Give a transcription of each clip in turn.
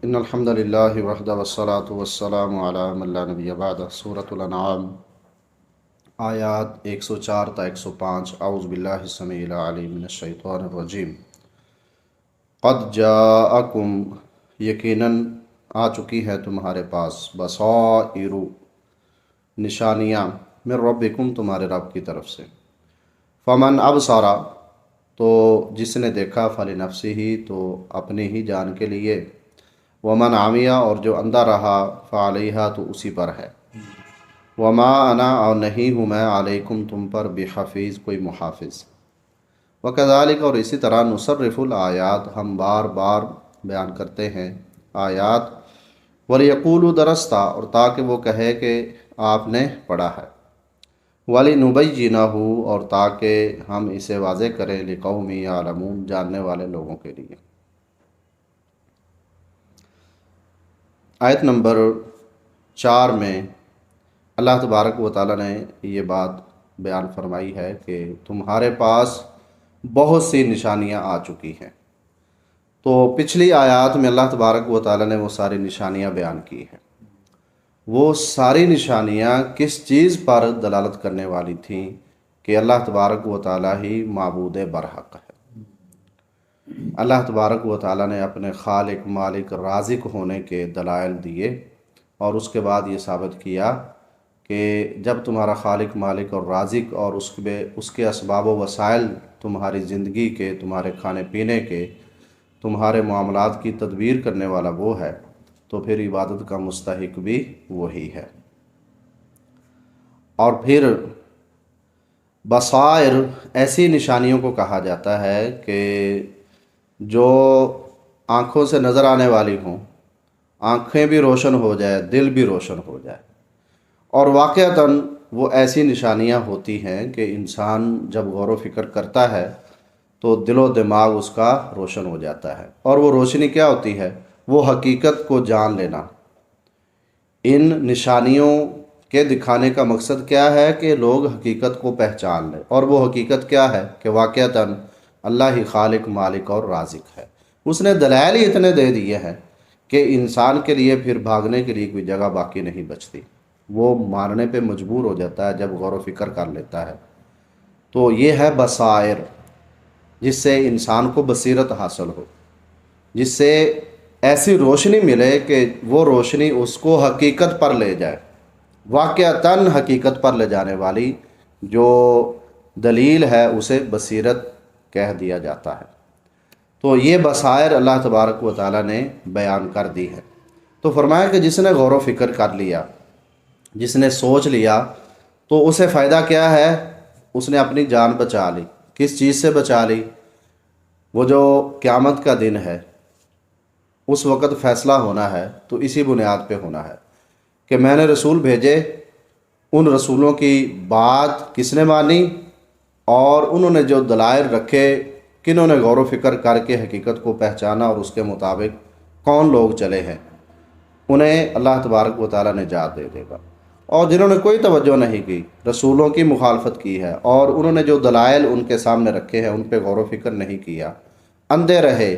ان الحمد للہ وحدہ والصلاة والسلام علی من لا نبی بعدہ۔ سورۃ الانعام آیات 104 تا 105۔ اعوذ باللہ السمیع العلیم من الشیطان الرجیم۔ قد جاءکم، یقیناً آ چکی ہے تمہارے پاس، بصائر، نشانیاں، من ربکم، تمہارے رب کی طرف سے۔ فمن ابصر، تو جس نے دیکھا، فلنفسہ، تو اپنی ہی جان کے لیے، ومن عمیہ، اور جو اندھا رہا، فعلیہا، تو اسی پر ہے۔ وما انا، اور نہیں ہوں میں، علیکم، تم پر، بحفیظ، کوئی محافظ۔ وکذالک، اور اسی طرح، نصرف الآیات، ہم بار بار بیان کرتے ہیں آیات، ولیقولوا درستہ، اور تاکہ وہ کہے کہ آپ نے پڑھا ہے، ولنبینہ، اور تاکہ ہم اسے واضح کریں، لقوم یعلمون، جاننے والے لوگوں کے لیے۔ آیت نمبر 4 میں اللہ تبارک و تعالیٰ نے یہ بات بیان فرمائی ہے کہ تمہارے پاس بہت سی نشانیاں آ چکی ہیں۔ تو پچھلی آیات میں اللہ تبارک و تعالیٰ نے وہ ساری نشانیاں بیان کی ہیں۔ وہ ساری نشانیاں کس چیز پر دلالت کرنے والی تھیں؟ کہ اللہ تبارک و تعالیٰ ہی معبود برحق ہے۔ اللہ تبارک و تعالیٰ نے اپنے خالق، مالک، رازق ہونے کے دلائل دیے، اور اس کے بعد یہ ثابت کیا کہ جب تمہارا خالق، مالک اور رازق اور اس کے اسباب و وسائل تمہاری زندگی کے، تمہارے کھانے پینے کے، تمہارے معاملات کی تدبیر کرنے والا وہ ہے، تو پھر عبادت کا مستحق بھی وہی ہے۔ اور پھر بصائر ایسی نشانیوں کو کہا جاتا ہے کہ جو آنکھوں سے نظر آنے والی ہوں، آنکھیں بھی روشن ہو جائے، دل بھی روشن ہو جائے۔ اور واقعتاً وہ ایسی نشانیاں ہوتی ہیں کہ انسان جب غور و فکر کرتا ہے تو دل و دماغ اس کا روشن ہو جاتا ہے۔ اور وہ روشنی کیا ہوتی ہے؟ وہ حقیقت کو جان لینا۔ ان نشانیوں کے دکھانے کا مقصد کیا ہے؟ کہ لوگ حقیقت کو پہچان لیں۔ اور وہ حقیقت کیا ہے؟ کہ واقعتاً اللہ ہی خالق، مالک اور رازق ہے۔ اس نے دلائل ہی اتنے دے دیے ہیں کہ انسان کے لیے پھر بھاگنے کے لیے کوئی جگہ باقی نہیں بچتی۔ وہ ماننے پہ مجبور ہو جاتا ہے جب غور و فکر کر لیتا ہے۔ تو یہ ہے بصائر، جس سے انسان کو بصیرت حاصل ہو، جس سے ایسی روشنی ملے کہ وہ روشنی اس کو حقیقت پر لے جائے، واقعتاً حقیقت پر لے جانے والی جو دلیل ہے اسے بصیرت کہہ دیا جاتا ہے۔ تو یہ بصائر اللہ تبارک و تعالیٰ نے بیان کر دی ہے۔ تو فرمایا کہ جس نے غور و فکر کر لیا، جس نے سوچ لیا، تو اسے فائدہ کیا ہے؟ اس نے اپنی جان بچا لی۔ کس چیز سے بچا لی؟ وہ جو قیامت کا دن ہے، اس وقت فیصلہ ہونا ہے، تو اسی بنیاد پہ ہونا ہے کہ میں نے رسول بھیجے، ان رسولوں کی بات کس نے مانی، اور انہوں نے جو دلائل رکھے، کنہوں نے غور و فکر کر کے حقیقت کو پہچانا اور اس کے مطابق کون لوگ چلے ہیں، انہیں اللہ تبارک و تعالیٰ نجات دے دے گا۔ اور جنہوں نے کوئی توجہ نہیں کی، رسولوں کی مخالفت کی ہے، اور انہوں نے جو دلائل ان کے سامنے رکھے ہیں ان پہ غور و فکر نہیں کیا، اندھے رہے،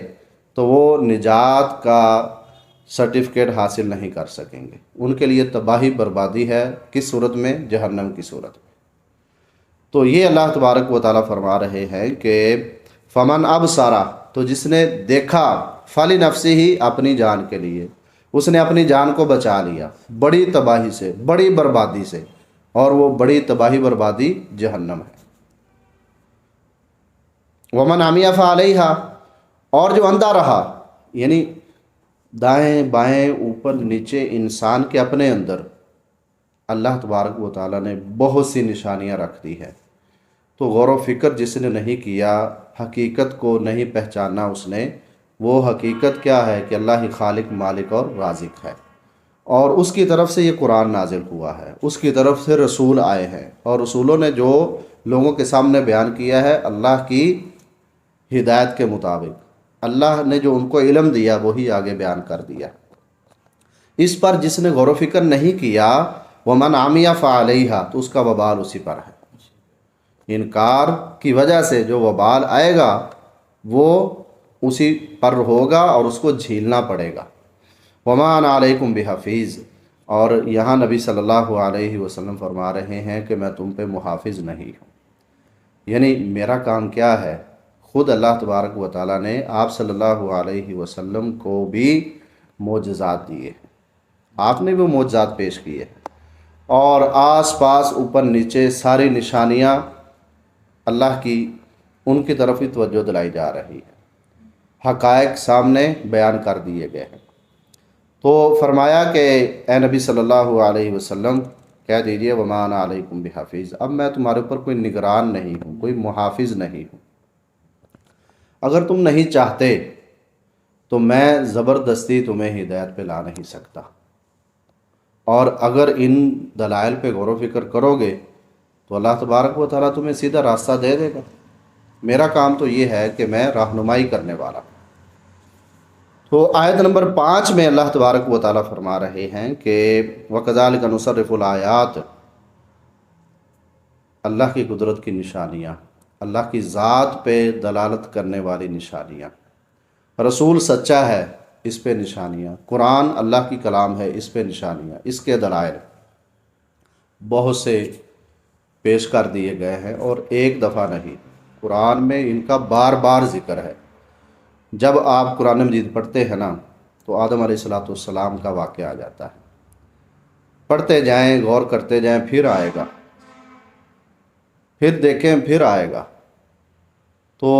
تو وہ نجات کا سرٹیفکیٹ حاصل نہیں کر سکیں گے۔ ان کے لیے تباہی، بربادی ہے۔ کس صورت میں؟ جہنم کی صورت میں۔ تو یہ اللہ تبارک و تعالیٰ فرما رہے ہیں کہ فمن ابصر، تو جس نے دیکھا، فلنفسہ، ہی اپنی جان کے لیے، اس نے اپنی جان کو بچا لیا بڑی تباہی سے، بڑی بربادی سے، اور وہ بڑی تباہی، بربادی جہنم ہے۔ ومن عمیہ فعلیہا، اور جو اندھا رہا، یعنی دائیں بائیں، اوپر نیچے، انسان کے اپنے اندر اللہ تبارک و تعالیٰ نے بہت سی نشانیاں رکھ دی ہے۔ تو غور و فکر جس نے نہیں کیا، حقیقت کو نہیں پہچانا اس نے، وہ حقیقت کیا ہے؟ کہ اللہ ہی خالق، مالک اور رازق ہے۔ اور اس کی طرف سے یہ قرآن نازل ہوا ہے، اس کی طرف سے رسول آئے ہیں، اور رسولوں نے جو لوگوں کے سامنے بیان کیا ہے اللہ کی ہدایت کے مطابق، اللہ نے جو ان کو علم دیا وہی آگے بیان کر دیا۔ اس پر جس نے غور و فکر نہیں کیا، ومن عمیہ فعلیہا، تو اس کا وبال اسی پر ہے۔ انکار کی وجہ سے جو وبال آئے گا وہ اسی پر ہوگا، اور اس کو جھیلنا پڑے گا۔ وما انا علیکم بحفیظ، اور یہاں نبی صلی اللہ علیہ وسلم فرما رہے ہیں کہ میں تم پہ محافظ نہیں ہوں۔ یعنی میرا کام کیا ہے؟ خود اللہ تبارک و تعالیٰ نے آپ صلی اللہ علیہ وسلم کو بھی معجزات دیے، آپ نے بھی معجزات پیش کیے، اور آس پاس اوپر نیچے ساری نشانیاں اللہ کی ان کی طرف ہی توجہ دلائی جا رہی ہے، حقائق سامنے بیان کر دیے گئے ہیں۔ تو فرمایا کہ اے نبی صلی اللہ علیہ وسلم کہہ دیجئے وما انا علیکم بحفیظ، اب میں تمہارے اوپر کوئی نگران نہیں ہوں، کوئی محافظ نہیں ہوں۔ اگر تم نہیں چاہتے تو میں زبردستی تمہیں ہدایت پہ لا نہیں سکتا، اور اگر ان دلائل پہ غور و فکر کرو گے تو اللہ تبارک و تعالیٰ تمہیں سیدھا راستہ دے دے گا۔ میرا کام تو یہ ہے کہ میں رہنمائی کرنے والا ہوں۔ تو آیت نمبر 5 میں اللہ تبارک و تعالیٰ فرما رہے ہیں کہ وَكَذَلِكَ نُصَرِّفُ الْآيَاتِ، اللہ کی قدرت کی نشانیاں، اللہ کی ذات پہ دلالت کرنے والی نشانیاں، رسول سچا ہے اس پہ نشانیاں، قرآن اللہ کی کلام ہے اس پہ نشانیاں، اس کے دلائل بہت سے پیش کر دیے گئے ہیں، اور ایک دفعہ نہیں، قرآن میں ان کا بار بار ذکر ہے۔ جب آپ قرآن مجید پڑھتے ہیں نا تو آدم علیہ السلام کا واقعہ آ جاتا ہے، پڑھتے جائیں، غور کرتے جائیں، پھر آئے گا، پھر دیکھیں، پھر آئے گا۔ تو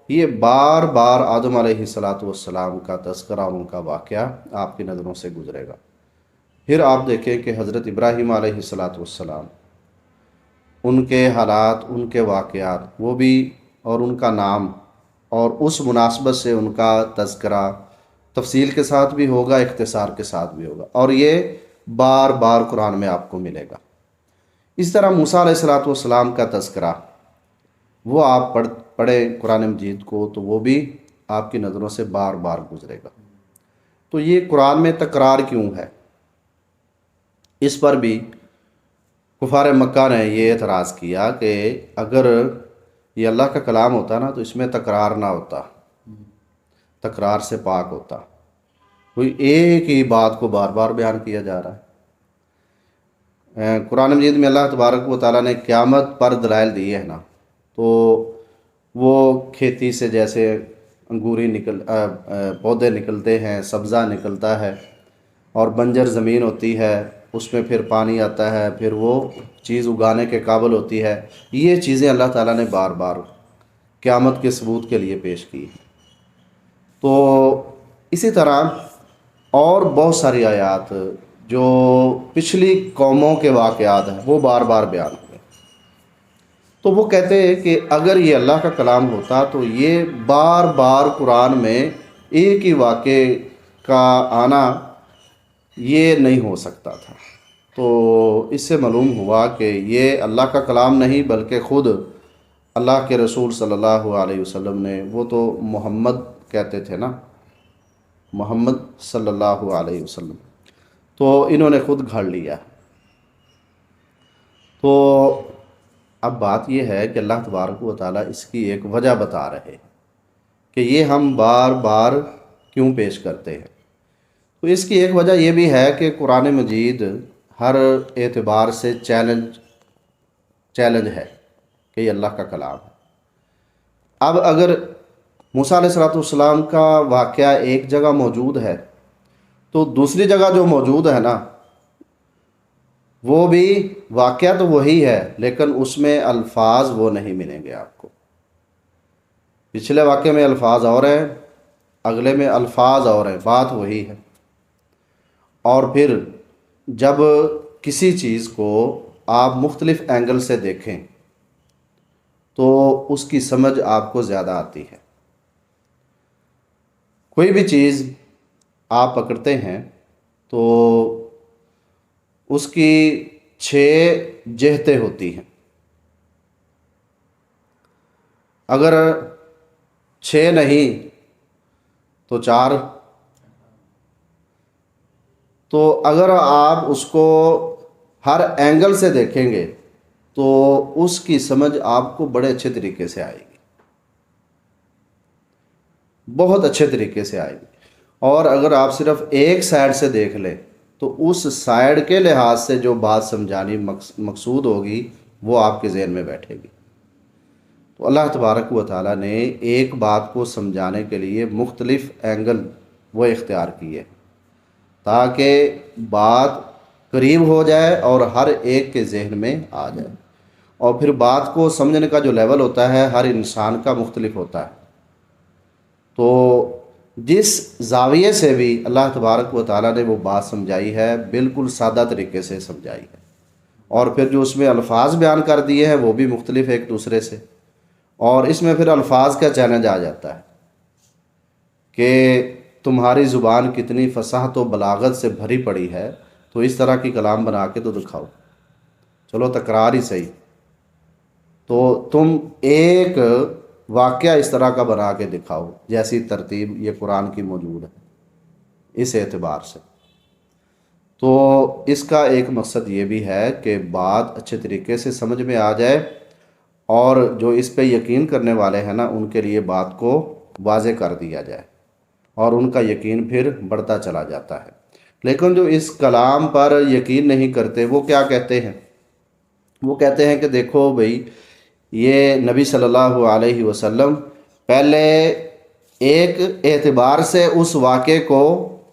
یہ بار بار آدم علیہ السلام کا تذکرہ، ان کا واقعہ آپ کی نظروں سے گزرے گا۔ پھر آپ دیکھیں کہ حضرت ابراہیم علیہ السلام، ان کے حالات، ان کے واقعات، وہ بھی، اور ان کا نام، اور اس مناسبت سے ان کا تذکرہ تفصیل کے ساتھ بھی ہوگا، اختصار کے ساتھ بھی ہوگا، اور یہ بار بار قرآن میں آپ کو ملے گا۔ اس طرح موسیٰ علیہ السلام کا تذکرہ، وہ آپ پڑھیں قرآن مجید کو تو وہ بھی آپ کی نظروں سے بار بار گزرے گا۔ تو یہ قرآن میں تکرار کیوں ہے؟ اس پر بھی کفار مکہ نے یہ اعتراض کیا کہ اگر یہ اللہ کا کلام ہوتا نا تو اس میں تکرار نہ ہوتا، تکرار سے پاک ہوتا، کوئی ایک ہی بات کو بار بار بیان کیا جا رہا ہے۔ قرآن مجید میں اللہ تبارک و تعالیٰ نے قیامت پر دلائل دیے ہیں نا، تو وہ کھیتی سے جیسے انگوری پودے نکلتے ہیں، سبزہ نکلتا ہے، اور بنجر زمین ہوتی ہے، اس میں پھر پانی آتا ہے، پھر وہ چیز اگانے کے قابل ہوتی ہے، یہ چیزیں اللہ تعالیٰ نے بار بار قیامت کے ثبوت کے لیے پیش کی۔ تو اسی طرح اور بہت ساری آیات جو پچھلی قوموں کے واقعات ہیں وہ بار بار بیان ہوئے۔ تو وہ کہتے ہیں کہ اگر یہ اللہ کا کلام ہوتا تو یہ بار بار قرآن میں ایک ہی واقعے کا آنا یہ نہیں ہو سکتا تھا۔ تو اس سے معلوم ہوا کہ یہ اللہ کا کلام نہیں بلکہ خود اللہ کے رسول صلی اللہ علیہ وسلم نے، وہ تو محمد کہتے تھے نا، محمد صلی اللہ علیہ وسلم، تو انہوں نے خود گھڑ لیا۔ تو اب بات یہ ہے کہ اللہ تبارک و تعالیٰ اس کی ایک وجہ بتا رہے کہ یہ ہم بار بار کیوں پیش کرتے ہیں۔ تو اس کی ایک وجہ یہ بھی ہے کہ قرآن مجید ہر اعتبار سے چیلنج ہے کہ یہ اللہ کا کلام ہے۔ اب اگر موسیٰ علیہ السلام کا واقعہ ایک جگہ موجود ہے تو دوسری جگہ جو موجود ہے نا وہ بھی واقعہ تو وہی ہے، لیکن اس میں الفاظ وہ نہیں ملیں گے آپ کو۔ پچھلے واقعے میں الفاظ اور ہیں، اگلے میں الفاظ اور ہیں، بات وہی ہے۔ اور پھر جب کسی چیز کو آپ مختلف اینگل سے دیکھیں تو اس کی سمجھ آپ کو زیادہ آتی ہے۔ کوئی بھی چیز آپ پکڑتے ہیں تو اس کی 6 جہتیں ہوتی ہیں، اگر 6 نہیں تو 4، تو اگر آپ اس کو ہر اینگل سے دیکھیں گے تو اس کی سمجھ آپ کو بڑے اچھے طریقے سے آئے گی، بہت اچھے طریقے سے آئے گی۔ اور اگر آپ صرف ایک سائڈ سے دیکھ لیں تو اس سائڈ کے لحاظ سے جو بات سمجھانی مقصود ہوگی وہ آپ کے ذہن میں بیٹھے گی۔ تو اللہ تبارک و تعالیٰ نے ایک بات کو سمجھانے کے لیے مختلف اینگل وہ اختیار کیے تاکہ بات قریب ہو جائے اور ہر ایک کے ذہن میں آ جائے۔ اور پھر بات کو سمجھنے کا جو لیول ہوتا ہے ہر انسان کا مختلف ہوتا ہے، تو جس زاویے سے بھی اللہ تبارک و تعالیٰ نے وہ بات سمجھائی ہے بالکل سادہ طریقے سے سمجھائی ہے، اور پھر جو اس میں الفاظ بیان کر دیے ہیں وہ بھی مختلف ایک دوسرے سے، اور اس میں پھر الفاظ کا چیلنج آ جاتا ہے کہ تمہاری زبان کتنی فصاحت و بلاغت سے بھری پڑی ہے، تو اس طرح کی کلام بنا کے تو دکھاؤ، چلو تکرار ہی صحیح، تو تم ایک واقعہ اس طرح کا بنا کے دکھاؤ جیسی ترتیب یہ قرآن کی موجود ہے۔ اس اعتبار سے تو اس کا ایک مقصد یہ بھی ہے کہ بات اچھے طریقے سے سمجھ میں آ جائے، اور جو اس پہ یقین کرنے والے ہیں نا ان کے لیے بات کو واضح کر دیا جائے اور ان کا یقین پھر بڑھتا چلا جاتا ہے۔ لیکن جو اس کلام پر یقین نہیں کرتے وہ کیا کہتے ہیں؟ وہ کہتے ہیں کہ دیکھو بھئی، یہ نبی صلی اللہ علیہ وسلم پہلے ایک اعتبار سے اس واقعے کو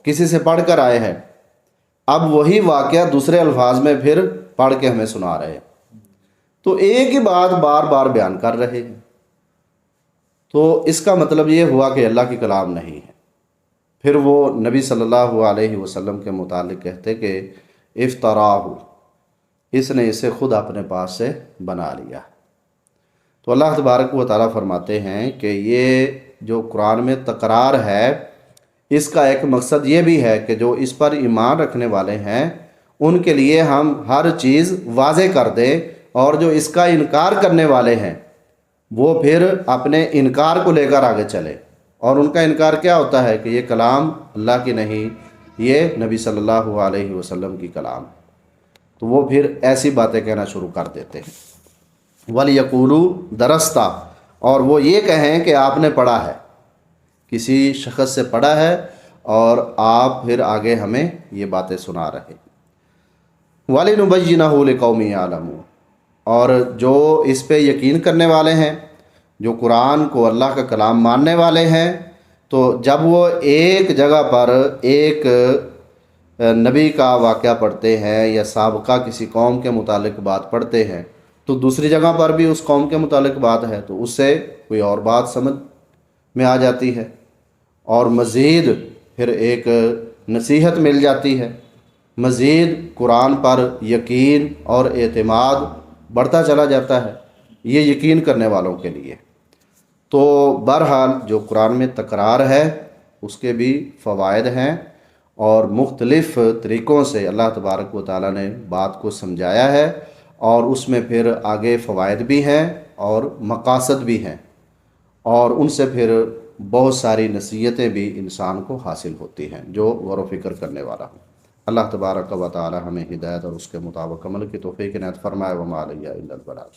کسی سے پڑھ کر آئے ہیں، اب وہی واقعہ دوسرے الفاظ میں پھر پڑھ کے ہمیں سنا رہے ہیں، تو ایک ہی بات بار بار بیان کر رہے ہیں، تو اس کا مطلب یہ ہوا کہ اللہ کی کلام نہیں ہے۔ پھر وہ نبی صلی اللہ علیہ وسلم کے متعلق کہتے کہ افطراہ، اس نے اسے خود اپنے پاس سے بنا لیا۔ تو اللہ تبارک و تعالیٰ فرماتے ہیں کہ یہ جو قرآن میں تکرار ہے اس کا ایک مقصد یہ بھی ہے کہ جو اس پر ایمان رکھنے والے ہیں ان کے لیے ہم ہر چیز واضح کر دیں، اور جو اس کا انکار کرنے والے ہیں وہ پھر اپنے انکار کو لے کر آگے چلے، اور ان کا انکار کیا ہوتا ہے کہ یہ کلام اللہ کی نہیں، یہ نبی صلی اللہ علیہ وسلم کی کلام، تو وہ پھر ایسی باتیں کہنا شروع کر دیتے ہیں۔ وَلْيَقُولُوا دَرَسْتَ، اور وہ یہ کہیں کہ آپ نے پڑھا ہے، کسی شخص سے پڑھا ہے اور آپ پھر آگے ہمیں یہ باتیں سنا رہے۔ وَلِنُبَيِّنَهُ لِقَوْمٍ يَعْلَمُونَ، اور جو اس پہ یقین کرنے والے ہیں، جو قرآن کو اللہ کا کلام ماننے والے ہیں، تو جب وہ ایک جگہ پر ایک نبی کا واقعہ پڑھتے ہیں یا سابقہ کسی قوم کے متعلق بات پڑھتے ہیں، تو دوسری جگہ پر بھی اس قوم کے متعلق بات ہے تو اس سے کوئی اور بات سمجھ میں آ جاتی ہے، اور مزید پھر ایک نصیحت مل جاتی ہے، مزید قرآن پر یقین اور اعتماد بڑھتا چلا جاتا ہے، یہ یقین کرنے والوں کے لیے۔ تو بہرحال جو قرآن میں تکرار ہے اس کے بھی فوائد ہیں، اور مختلف طریقوں سے اللہ تبارک و تعالیٰ نے بات کو سمجھایا ہے، اور اس میں پھر آگے فوائد بھی ہیں اور مقاصد بھی ہیں، اور ان سے پھر بہت ساری نصیحتیں بھی انسان کو حاصل ہوتی ہیں جو غور و فکر کرنے والا ہوں۔ اللہ تبارک و تعالی ہمیں ہدایت اور اس کے مطابق عمل کی توفیق عنایت فرمائے۔ وما علیہ الا البلاغ۔